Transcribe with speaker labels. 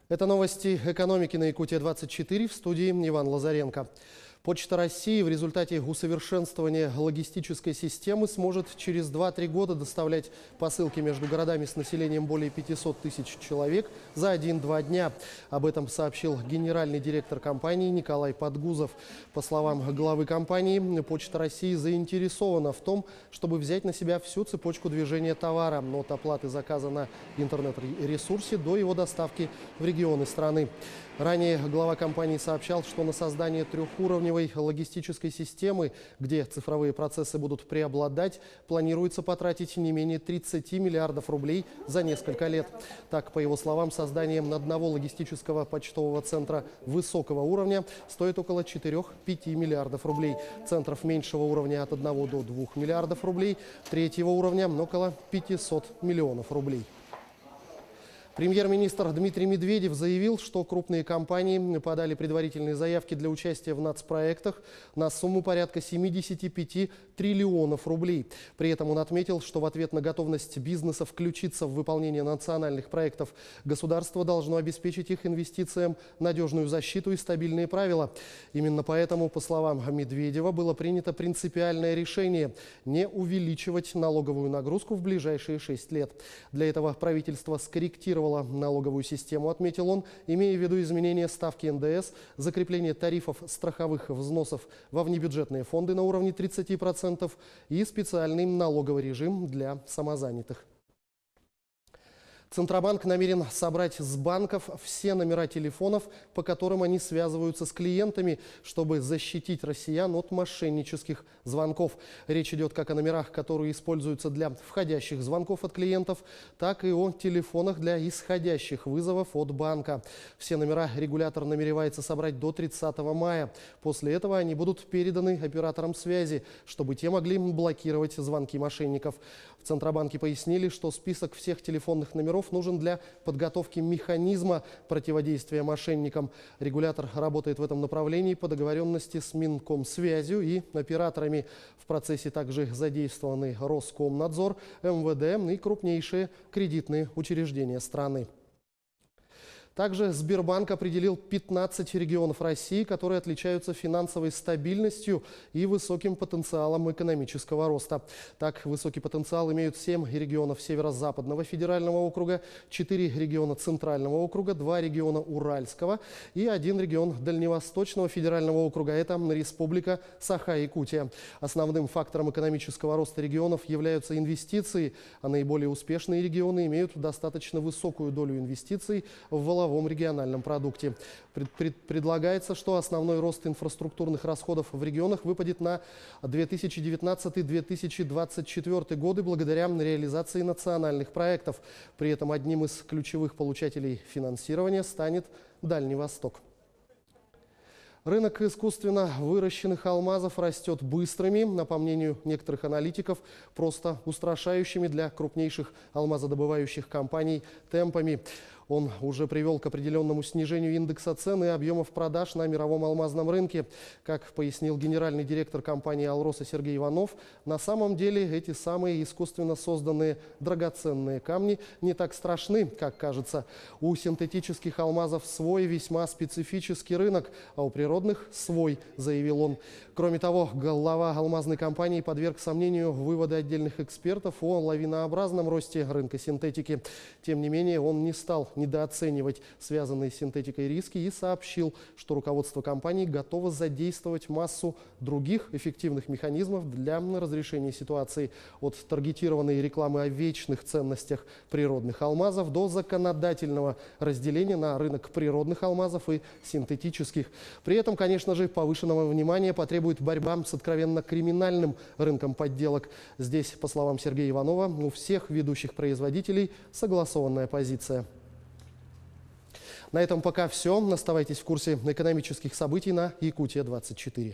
Speaker 1: Это новости экономики на Якутия-24, в студии Иван Лазаренко. Почта России в результате усовершенствования логистической системы сможет через 2-3 года доставлять посылки между городами с населением более 500 тысяч человек за 1-2 дня. Об этом сообщил генеральный директор компании Николай Подгузов. По словам главы компании, Почта России заинтересована в том, чтобы взять на себя всю цепочку движения товара от оплаты заказа на интернет-ресурсе до его доставки в регионы страны. Ранее глава компании сообщал, что на создание трехуровневой логистической системы, где цифровые процессы будут преобладать, планируется потратить не менее 30 миллиардов рублей за несколько лет. Так, по его словам, создание одного логистического почтового центра высокого уровня стоит около 4-5 миллиардов рублей. Центров меньшего уровня от 1 до 2 миллиардов рублей, третьего уровня около 500 миллионов рублей. Премьер-министр Дмитрий Медведев заявил, что крупные компании подали предварительные заявки для участия в нацпроектах на сумму порядка 75 триллионов рублей. При этом он отметил, что в ответ на готовность бизнеса включиться в выполнение национальных проектов государство должно обеспечить их инвестициям надежную защиту и стабильные правила. Именно поэтому, по словам Медведева, было принято принципиальное решение не увеличивать налоговую нагрузку в ближайшие 6 лет. Для этого правительство скорректировало налоговую систему, отметил он, имея в виду изменение ставки НДС, закрепление тарифов страховых взносов во внебюджетные фонды на уровне 30% и специальный налоговый режим для самозанятых. Центробанк намерен собрать с банков все номера телефонов, по которым они связываются с клиентами, чтобы защитить россиян от мошеннических звонков. Речь идет как о номерах, которые используются для входящих звонков от клиентов, так и о телефонах для исходящих вызовов от банка. Все номера регулятор намеревается собрать до 30 мая. После этого они будут переданы операторам связи, чтобы те могли блокировать звонки мошенников. В Центробанке пояснили, что список всех телефонных номеров нужен для подготовки механизма противодействия мошенникам. Регулятор работает в этом направлении по договоренности с Минкомсвязью и операторами. В процессе также задействованы Роскомнадзор, МВД и крупнейшие кредитные учреждения страны. Также Сбербанк определил 15 регионов России, которые отличаются финансовой стабильностью и высоким потенциалом экономического роста. Так, высокий потенциал имеют 7 регионов Северо-Западного федерального округа, 4 региона Центрального округа, 2 региона Уральского и 1 регион Дальневосточного федерального округа. Это Республика Саха-Якутия. Основным фактором экономического роста регионов являются инвестиции, а наиболее успешные регионы имеют достаточно высокую долю инвестиций в валовом региональном продукте. Предлагается, что основной рост инфраструктурных расходов в регионах выпадет на 2019-2024 годы благодаря реализации национальных проектов. При этом одним из ключевых получателей финансирования станет Дальний Восток. Рынок искусственно выращенных алмазов растет быстрыми, по мнению некоторых аналитиков, просто устрашающими для крупнейших алмазодобывающих компаний темпами. Он уже привел к определенному снижению индекса цен и объемов продаж на мировом алмазном рынке. Как пояснил генеральный директор компании «Алроса» Сергей Иванов, на самом деле эти самые искусственно созданные драгоценные камни не так страшны, как кажется. У синтетических алмазов свой весьма специфический рынок, а у природных свой, заявил он. Кроме того, глава алмазной компании подверг сомнению выводы отдельных экспертов о лавинообразном росте рынка синтетики. Тем не менее, он не стал недооценивать связанные с синтетикой риски и сообщил, что руководство компании готово задействовать массу других эффективных механизмов для разрешения ситуации, от таргетированной рекламы о вечных ценностях природных алмазов до законодательного разделения на рынок природных алмазов и синтетических. При этом, конечно же, повышенного внимания потребует борьба с откровенно криминальным рынком подделок. Здесь, по словам Сергея Иванова, у всех ведущих производителей согласованная позиция. На этом пока все. Оставайтесь в курсе экономических событий на Якутия-24.